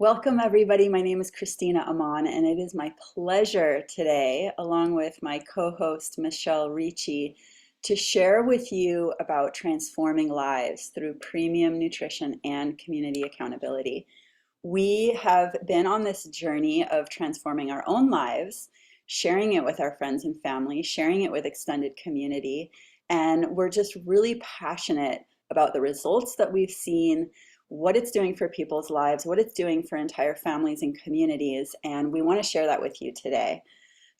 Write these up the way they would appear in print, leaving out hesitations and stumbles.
Welcome, everybody. My name is Christina Aman, and it is my pleasure today, along with my co-host Michelle Ricci, to share with you about transforming lives through premium nutrition and community accountability. We have been on this journey of transforming our own lives, sharing it with our friends and family, sharing it with extended community, and we're just really passionate about the results that we've seen, what it's doing for people's lives, what it's doing for entire families and communities, and we want to share that with you today.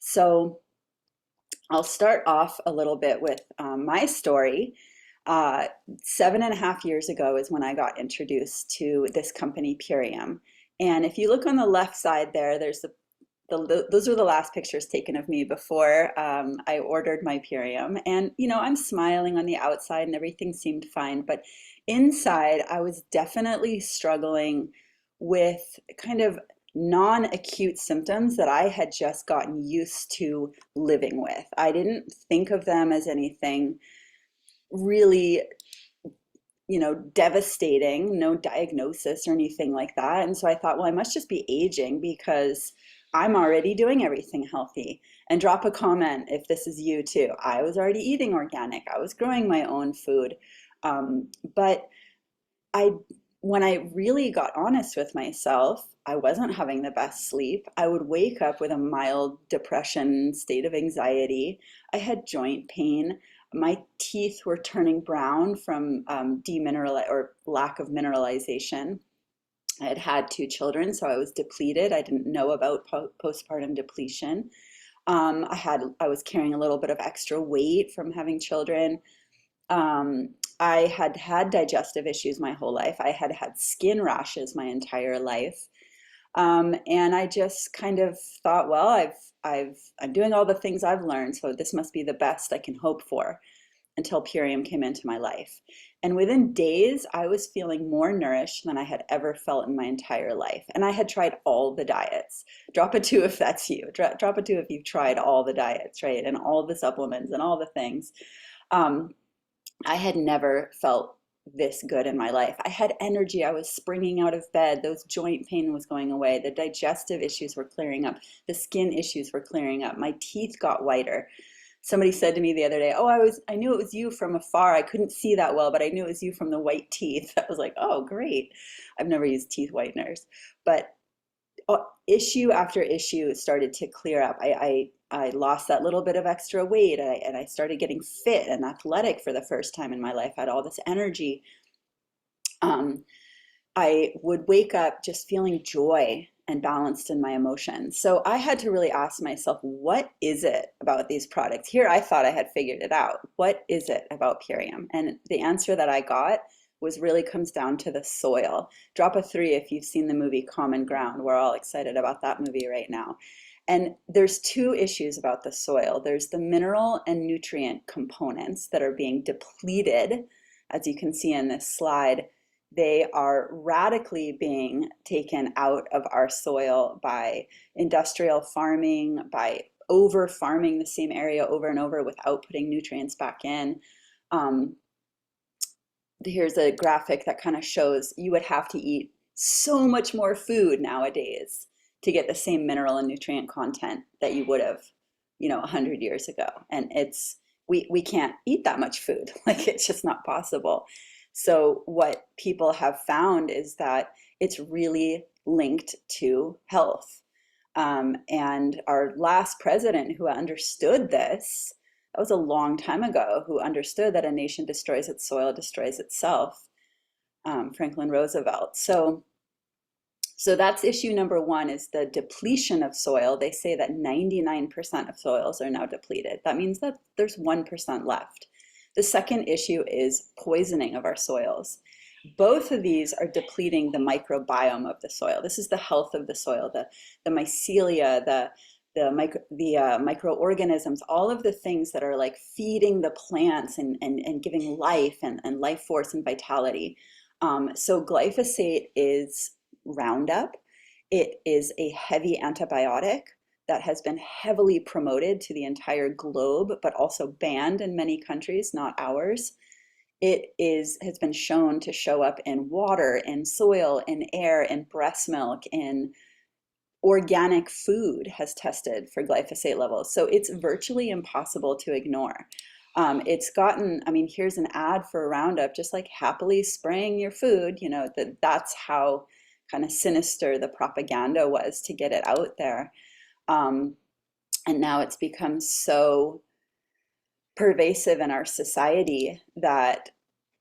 So I'll start off a little bit with my story. 7.5 years ago is when I got introduced to this company, Purium. And if you look on the left side there, there's those are the last pictures taken of me before I ordered my Purium. And, I'm smiling on the outside and everything seemed fine. But inside, I was definitely struggling with kind of non-acute symptoms that I had just gotten used to living with. I didn't think of them as anything really, devastating, no diagnosis or anything like that. And so I thought, well, I must just be aging because I'm already doing everything healthy. And drop a comment if this is you too. I was already eating organic. I was growing my own food. But I, when I really got honest with myself, I wasn't having the best sleep. I would wake up with a mild depression, state of anxiety. I had joint pain. My teeth were turning brown from demineral or lack of mineralization. I had had two children, so I was depleted. I didn't know about postpartum depletion. I was carrying a little bit of extra weight from having children. I had had digestive issues my whole life. I had had skin rashes my entire life. And I just kind of thought, well, I'm doing all the things I've learned, so this must be the best I can hope for, until Purium came into my life. And within days, I was feeling more nourished than I had ever felt in my entire life. And I had tried all the diets. Drop a two if that's you. Drop a two if you've tried all the diets, right? And all the supplements and all the things. Um, I had never felt this good in my life. I had energy. I was springing out of bed. Those joint pain was going away. The digestive issues were clearing up. The skin issues were clearing up. My teeth got whiter. Somebody said to me the other day, "Oh, I knew it was you from afar. I couldn't see that well, but I knew it was you from the white teeth." I was like, "Oh, great." I've never used teeth whiteners, but issue after issue started to clear up. I lost that little bit of extra weight, and I started getting fit and athletic for the first time in my life. I had all this energy. Um, I would wake up just feeling joy and balanced in my emotions. So I had to really ask myself, what is it about these products? Here, I thought I had figured it out. What is it about Purium? And the answer that I got was really comes down to the soil. Drop a three if you've seen the movie Common Ground. We're all excited about that movie right now. And there's two issues about the soil. There's the mineral and nutrient components that are being depleted, as you can see in this slide. They are radically being taken out of our soil by industrial farming, by over farming the same area over and over without putting nutrients back in. Um, Here's a graphic that kind of shows you would have to eat so much more food nowadays to get the same mineral and nutrient content that you would have, 100 years ago. And we can't eat that much food. Like, it's just not possible. So what people have found is that it's really linked to health. And our last president who understood this, that was a long time ago, who understood that a nation destroys its soil, destroys itself, Franklin Roosevelt. So that's issue number one, is the depletion of soil. They say that 99% of soils are now depleted. That means that there's 1% left. The second issue is poisoning of our soils. Both of these are depleting the microbiome of the soil. This is the health of the soil, the mycelia, the microorganisms, all of the things that are like feeding the plants and giving life and life force and vitality. So glyphosate is Roundup. It is a heavy antibiotic that has been heavily promoted to the entire globe, but also banned in many countries, not ours. has been shown to show up in water, in soil, in air, in breast milk, in organic food has tested for glyphosate levels. So it's virtually impossible to ignore. It's gotten, I mean, here's an ad for Roundup, just like happily spraying your food, that's how kind of sinister the propaganda was to get it out there. Um, and now it's become so pervasive in our society that,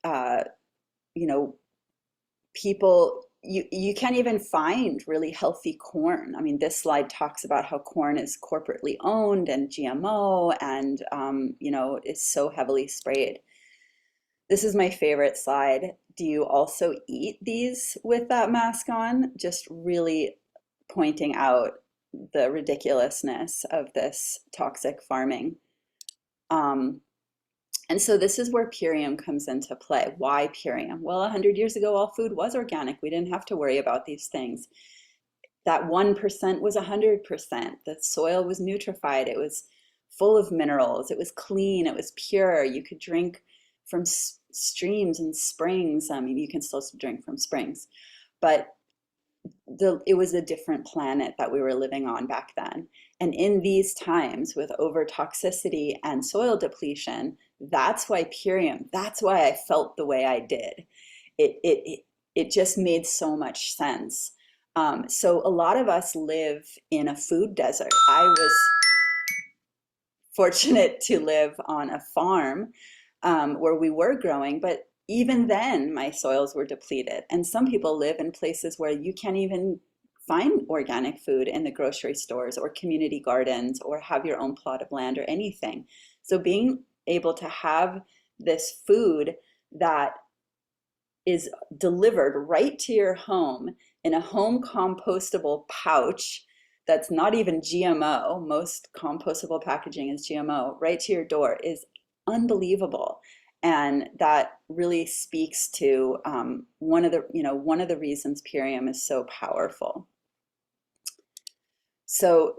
uh, you know, people, you can't even find really healthy corn. I mean, this slide talks about how corn is corporately owned and GMO and, it's so heavily sprayed. This is my favorite slide. Do you also eat these with that mask on? Just really pointing out the ridiculousness of this toxic farming. And so this is where Purium comes into play. Why Purium? Well, 100 years ago, all food was organic. We didn't have to worry about these things. That 1% was 100%. The soil was nutrified. It was full of minerals. It was clean. It was pure. You could drink from streams and springs. I mean, you can still drink from springs, but it was a different planet that we were living on back then. And in these times with over toxicity and soil depletion, that's why Purium, that's why I felt the way I did. It just made so much sense. So a lot of us live in a food desert. I was fortunate to live on a farm where we were growing, but even then my soils were depleted. And some people live in places where you can't even find organic food in the grocery stores or community gardens or have your own plot of land or anything. So being able to have this food that is delivered right to your home in a home compostable pouch that's not even GMO, most compostable packaging is GMO, right to your door is unbelievable. And that really speaks to one of the reasons Purium is so powerful. So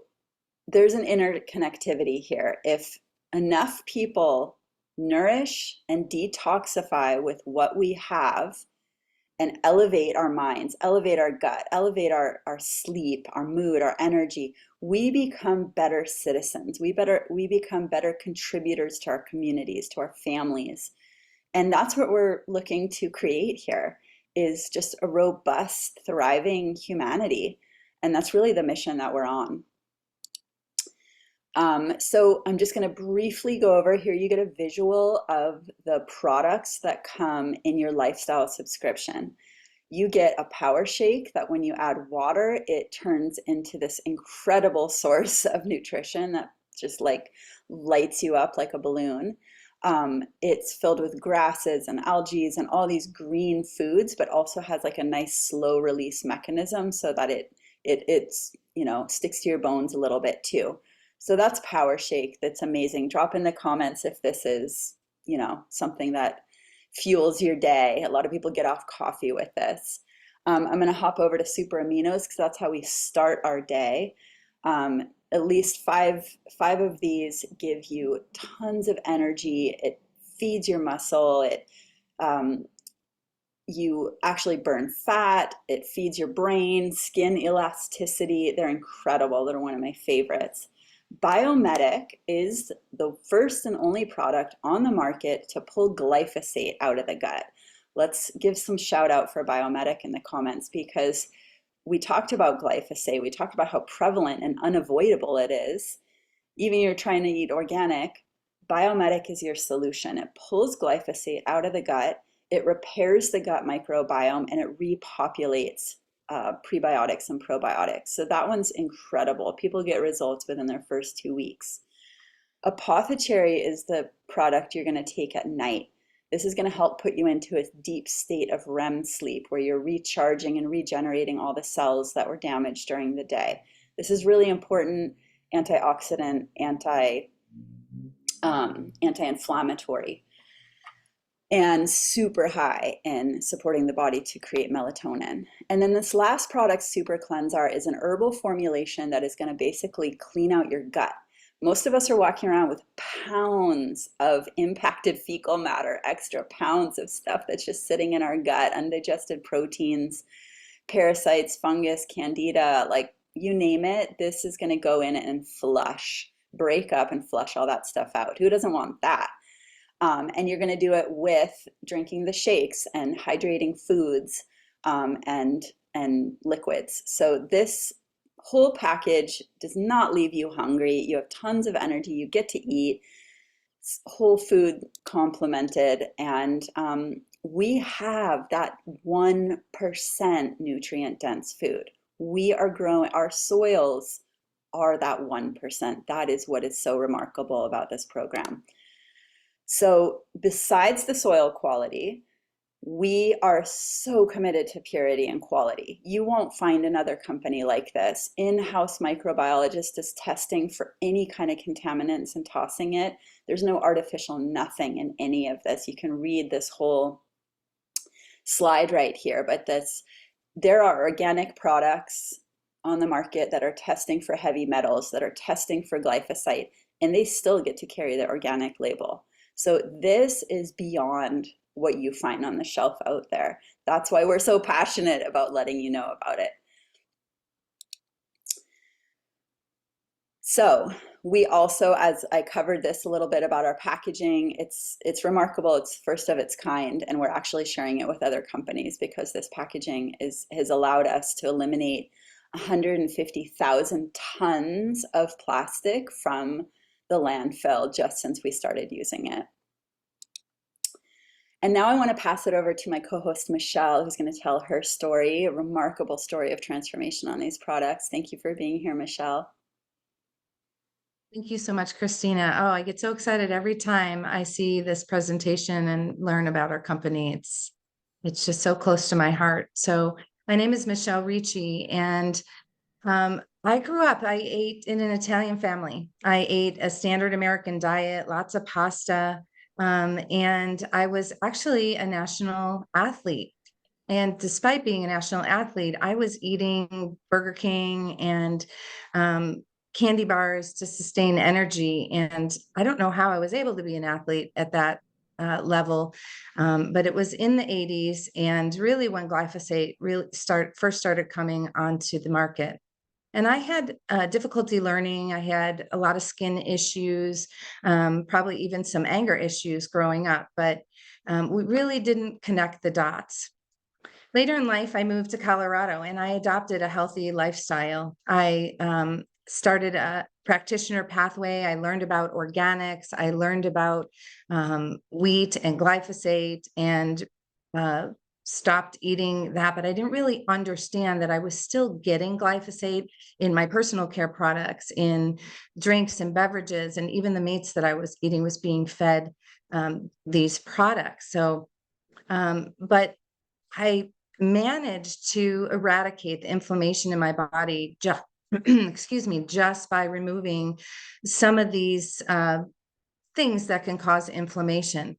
there's an interconnectivity here. If enough people nourish and detoxify with what we have and elevate our minds, elevate our gut, elevate our sleep, our mood, our energy, we become better citizens. We become better contributors to our communities, to our families. And that's what we're looking to create here, is just a robust, thriving humanity. And that's really the mission that we're on. So I'm just going to briefly go over here. You get a visual of the products that come in your lifestyle subscription. You get a power shake that when you add water, it turns into this incredible source of nutrition that just like lights you up like a balloon. It's filled with grasses and algae and all these green foods, but also has like a nice slow release mechanism so that it's sticks to your bones a little bit too. So that's Power Shake. That's amazing. Drop in the comments if this is, something that fuels your day. A lot of people get off coffee with this. I'm going to hop over to Super Aminos because that's how we start our day. At least five of these give you tons of energy. It feeds your muscle. You actually burn fat. It feeds your brain, skin elasticity. They're incredible. They're one of my favorites. Biomedic is the first and only product on the market to pull glyphosate out of the gut. Let's give some shout out for Biomedic in the comments because we talked about glyphosate. We talked about how prevalent and unavoidable it is. Even you're trying to eat organic, Biomedic is your solution. It pulls glyphosate out of the gut. It repairs the gut microbiome and it repopulates prebiotics and probiotics. So that one's incredible. People get results within their first 2 weeks. Apothecary is the product you're going to take at night. This is going to help put you into a deep state of REM sleep where you're recharging and regenerating all the cells that were damaged during the day. This is really important antioxidant, anti-inflammatory, and super high in supporting the body to create melatonin. And then this last product, Super Cleansar, is an herbal formulation that is going to basically clean out your gut. Most of us are walking around with pounds of impacted fecal matter, extra pounds of stuff that's just sitting in our gut, undigested proteins, parasites, fungus, candida, like you name it. This is going to go in and flush, break up and flush all that stuff out. Who doesn't want that? And you're going to do it with drinking the shakes and hydrating foods, and liquids. So this whole package does not leave you hungry. You have tons of energy. You get to eat whole food complemented, and we have that 1% nutrient dense food. We are growing, our soils are that 1%. That is what is so remarkable about this program. So besides the soil quality, we are so committed to purity and quality. You won't find another company like this. In-house microbiologist is testing for any kind of contaminants and tossing it. There's no artificial nothing in any of this. You can read this whole slide right here, but there are organic products on the market that are testing for heavy metals, that are testing for glyphosate, and they still get to carry the organic label. So this is beyond what you find on the shelf out there. That's why we're so passionate about letting you know about it. So we also, as I covered this a little bit about our packaging, it's remarkable. It's first of its kind, and we're actually sharing it with other companies because this packaging has allowed us to eliminate 150,000 tons of plastic from the landfill just since we started using it. And now I want to pass it over to my co-host, Michelle, who's going to tell her story, a remarkable story of transformation on these products. Thank you for being here, Michelle. Thank you so much, Christina. Oh, I get so excited every time I see this presentation and learn about our company. It's just so close to my heart. So my name is Michelle Ricci, and I grew up, I ate in an Italian family. I ate a standard American diet, lots of pasta. And I was actually a national athlete. And despite being a national athlete, I was eating Burger King and candy bars to sustain energy. And I don't know how I was able to be an athlete at that level, but it was in the 80s, and really when glyphosate really first started coming onto the market. And I had difficulty learning. I had a lot of skin issues, probably even some anger issues growing up, but we really didn't connect the dots. Later in life, I moved to Colorado and I adopted a healthy lifestyle. I started a practitioner pathway. I learned about organics. I learned about wheat and glyphosate, and stopped eating that, but I didn't really understand that I was still getting glyphosate in my personal care products, in drinks and beverages, and even the meats that I was eating was being fed these products. So, but I managed to eradicate the inflammation in my body just, excuse me, just by removing some of these things that can cause inflammation.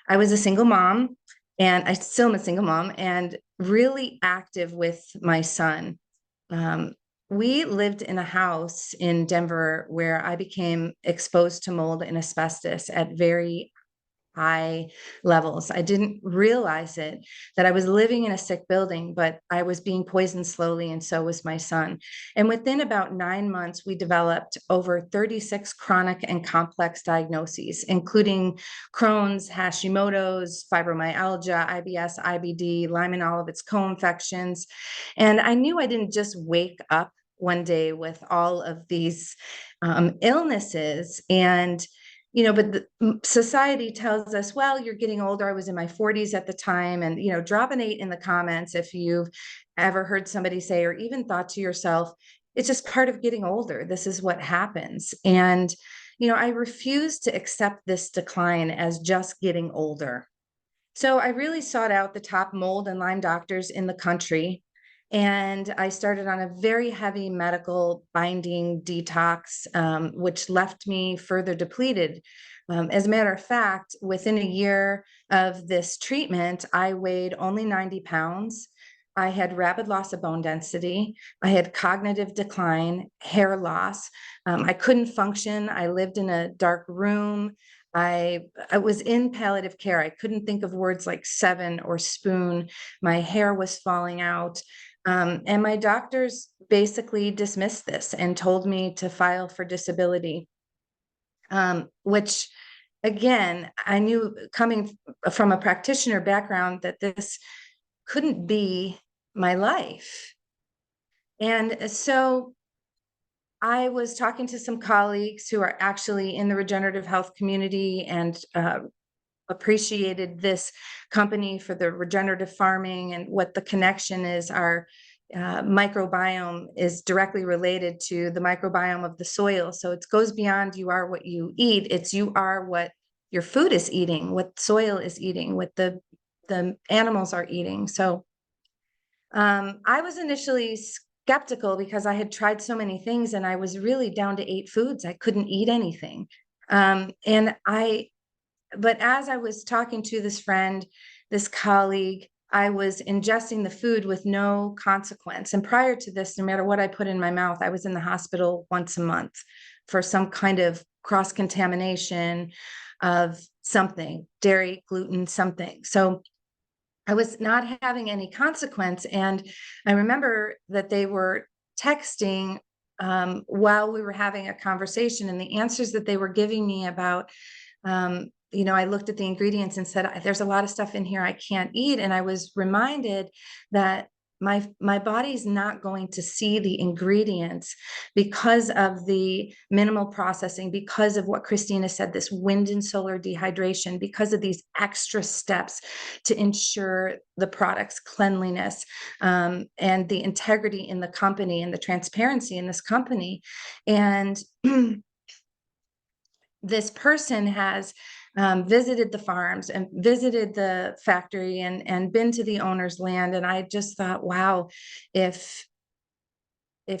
I was a single mom, and I still am a single mom, and really active with my son. We lived in a house in Denver where I became exposed to mold and asbestos at very high levels. I didn't realize it, that I was living in a sick building, but I was being poisoned slowly, and so was my son. And within about 9 months, we developed over 36 chronic and complex diagnoses, including Crohn's, Hashimoto's, fibromyalgia, IBS, IBD, Lyme and all of its co-infections. And I knew I didn't just wake up one day with all of these illnesses. And but society tells us, well, you're getting older. I was in my 40s at the time. And, drop an 8 in the comments if you've ever heard somebody say, or even thought to yourself, it's just part of getting older. This is what happens. And, I refuse to accept this decline as just getting older. So I really sought out the top mold and Lyme doctors in the country. And I started on a very heavy medical binding detox, which left me further depleted. As a matter of fact, within a year of this treatment, I weighed only 90 pounds. I had rapid loss of bone density. I had cognitive decline, hair loss. I couldn't function. I lived in a dark room. I was in palliative care. I couldn't think of words like seven or spoon. My hair was falling out. And my doctors basically dismissed this and told me to file for disability, which again, I knew coming from a practitioner background that this couldn't be my life. And so I was talking to some colleagues who are actually in the regenerative health community and appreciated this company for the regenerative farming and what the connection is. Our microbiome is directly related to the microbiome of the soil. So it goes beyond you are what you eat. It's you are what your food is eating, what soil is eating, what the animals are eating. So I was initially skeptical because I had tried so many things and I was really down to 8 foods. I couldn't eat anything. But as I was talking to this friend, this colleague, I was ingesting the food with no consequence. And prior to this, no matter what I put in my mouth, I was in the hospital once a month for some kind of cross contamination of something, dairy, gluten, something. So I was not having any consequence. And I remember that they were texting while we were having a conversation, and the answers that they were giving me about, I looked at the ingredients and said, there's a lot of stuff in here I can't eat. And I was reminded that my body's not going to see the ingredients because of the minimal processing, because of what Christina said, this wind and solar dehydration, because of these extra steps to ensure the product's cleanliness, and the integrity in the company and the transparency in this company. And this person has visited the farms and visited the factory and been to the owner's land. And I just thought, wow, if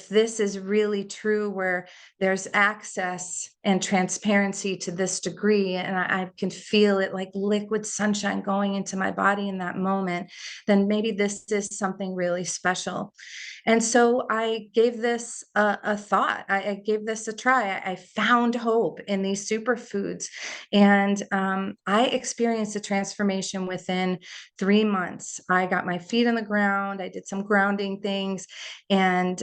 this is really true, where there's access and transparency to this degree, and I can feel it like liquid sunshine going into my body in that moment, then maybe this is something really special. And so I gave this a thought. I gave this a try. I found hope in these superfoods. And I experienced a transformation within 3 months. I got my feet on the ground. I did some grounding things and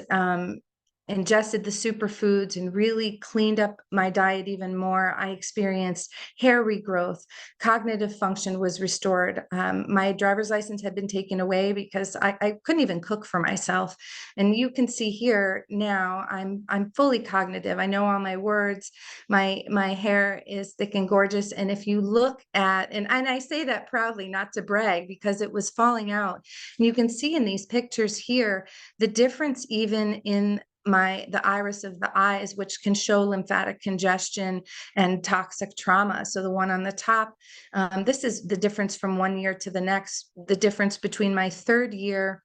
ingested the superfoods and really cleaned up my diet even more. I experienced hair regrowth, cognitive function was restored. My driver's license had been taken away because I couldn't even cook for myself. And you can see here now I'm fully cognitive. I know all my words. My hair is thick and gorgeous. And if you look at, and I say that proudly, not to brag, because it was falling out. And you can see in these pictures here the difference even in the iris of the eyes, which can show lymphatic congestion and toxic trauma. So the one on the top, this is the difference from 1 year to the next, the difference between my third year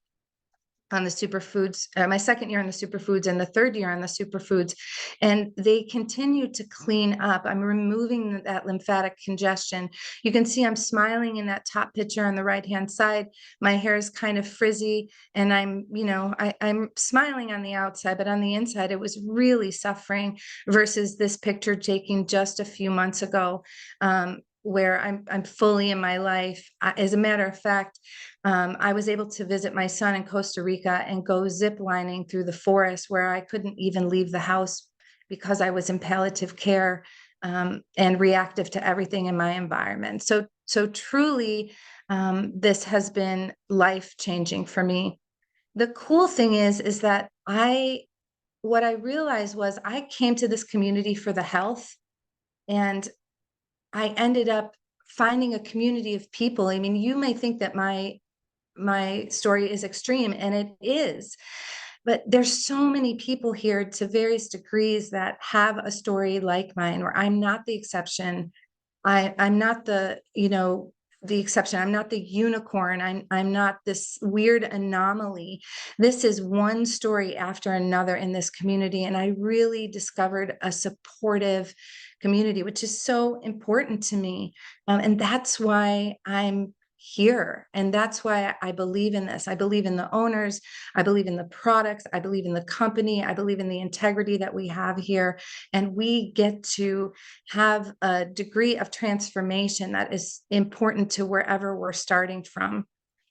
on the superfoods, my second year on the superfoods and the third year on the superfoods. And they continue to clean up. I'm removing that lymphatic congestion. You can see I'm smiling in that top picture on the right-hand side. My hair is kind of frizzy and I'm smiling on the outside, but on the inside, it was really suffering versus this picture taken just a few months ago. Where I'm fully in my life. As a matter of fact, I was able to visit my son in Costa Rica and go zip lining through the forest where I couldn't even leave the house because I was in palliative care, and reactive to everything in my environment. So truly, this has been life-changing for me. The cool thing is that what I realized was I came to this community for the health, and I ended up finding a community of people. I mean, you may think that my story is extreme, and it is, but there's so many people here to various degrees that have a story like mine, where I'm not the exception. I'm not the exception. I'm not the unicorn. I'm not this weird anomaly. This is one story after another in this community. And I really discovered a supportive community, which is so important to me. And that's why I'm here. And that's why I believe in this. I believe in the owners. I believe in the products. I believe in the company. I believe in the integrity that we have here. And we get to have a degree of transformation that is important to wherever we're starting from.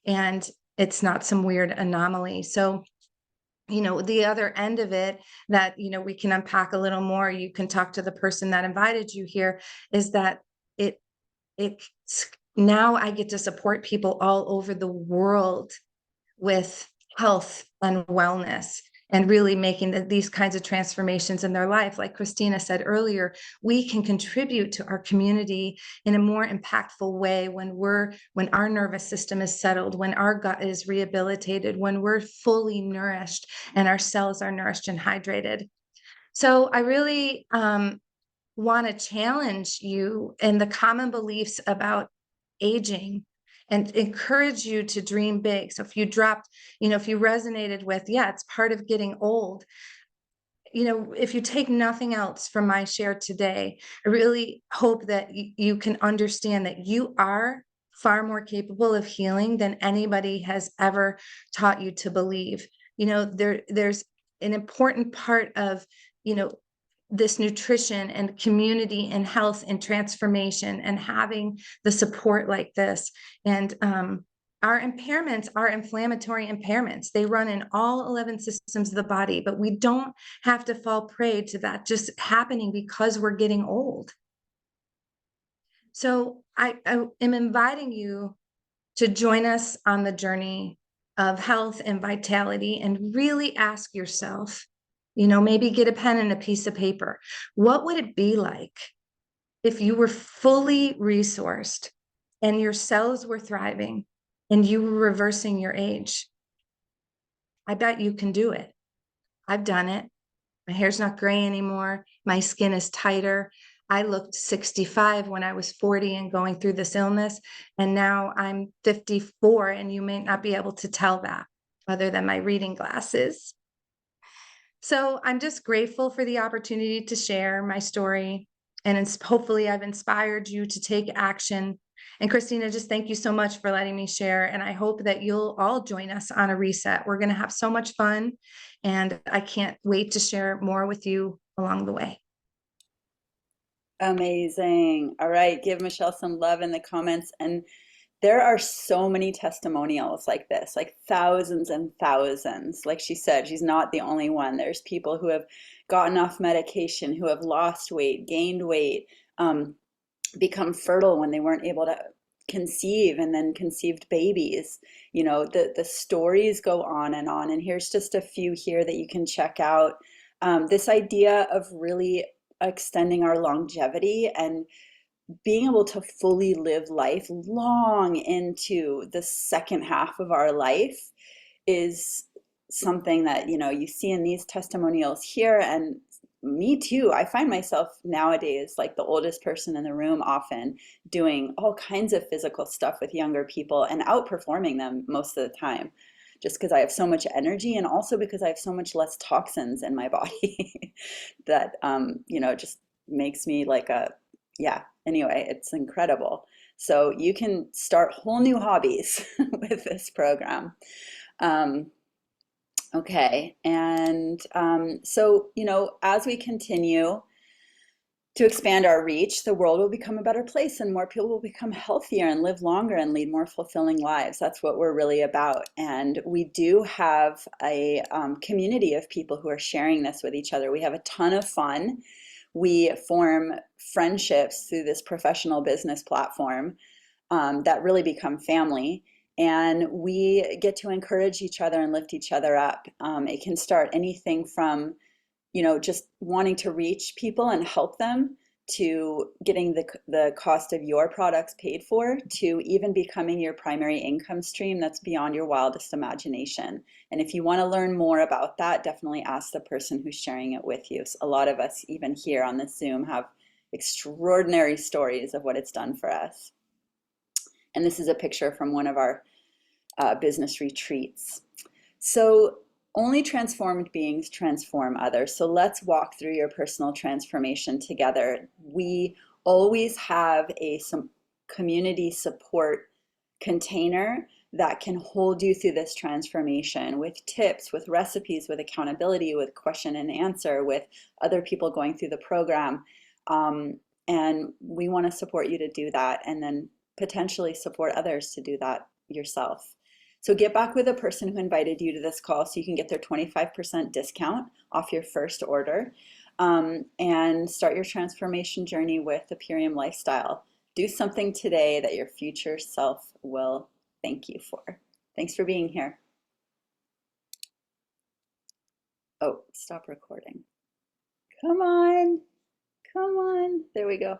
And it's not some weird anomaly. So, the other end of it that, we can unpack a little more, you can talk to the person that invited you here, is that it, it's now I get to support people all over the world with health and wellness and really making these kinds of transformations in their life. Like Christina said earlier, we can contribute to our community in a more impactful way when our nervous system is settled, when our gut is rehabilitated, when we're fully nourished and our cells are nourished and hydrated. So I really want to challenge you in the common beliefs about aging and encourage you to dream big. So if you resonated with, yeah, it's part of getting old. If you take nothing else from my share today, I really hope that you can understand that you are far more capable of healing than anybody has ever taught you to believe. There's an important part of, this nutrition and community and health and transformation and having the support like this. And our impairments are inflammatory impairments. They run in all 11 systems of the body, but we don't have to fall prey to that just happening because we're getting old. So I am inviting you to join us on the journey of health and vitality and really ask yourself, maybe get a pen and a piece of paper. What would it be like if you were fully resourced and your cells were thriving and you were reversing your age? I bet you can do it. I've done it. My hair's not gray anymore. My skin is tighter. I looked 65 when I was 40 and going through this illness. And now I'm 54, and you may not be able to tell that other than my reading glasses. So I'm just grateful for the opportunity to share my story. And hopefully I've inspired you to take action. And Christina, just thank you so much for letting me share. And I hope that you'll all join us on a reset. We're going to have so much fun. And I can't wait to share more with you along the way. Amazing. All right, give Michelle some love in the comments. And there are so many testimonials like this, like thousands and thousands. Like she said, she's not the only one. There's people who have gotten off medication, who have lost weight, gained weight, become fertile when they weren't able to conceive, and then conceived babies. The stories go on. And here's just a few here that you can check out. This idea of really extending our longevity and being able to fully live life long into the second half of our life is something that you see in these testimonials here. And me too, I find myself nowadays like the oldest person in the room, often doing all kinds of physical stuff with younger people and outperforming them most of the time, just because I have so much energy, and also because I have so much less toxins in my body that just makes me like yeah, anyway, it's incredible. So you can start whole new hobbies with this program. Okay, and so, as we continue to expand our reach, the world will become a better place, and more people will become healthier and live longer and lead more fulfilling lives. That's what we're really about. And we do have a community of people who are sharing this with each other. We have a ton of fun. We form friendships through this professional business platform that really become family. And we get to encourage each other and lift each other up. It can start anything from, just wanting to reach people and help them, to getting the cost of your products paid for, to even becoming your primary income stream that's beyond your wildest imagination. And if you want to learn more about that, definitely ask the person who's sharing it with you. So a lot of us, even here on this Zoom, have extraordinary stories of what it's done for us. And this is a picture from one of our business retreats. So only transformed beings transform others. So let's walk through your personal transformation together. We always have some community support container that can hold you through this transformation with tips, with recipes, with accountability, with question and answer, with other people going through the program. And we want to support you to do that and then potentially support others to do that yourself. So get back with the person who invited you to this call so you can get their 25% discount off your first order, and start your transformation journey with the Purium lifestyle. Do something today that your future self will thank you for. Thanks for being here. Oh, stop recording. Come on. Come on. There we go.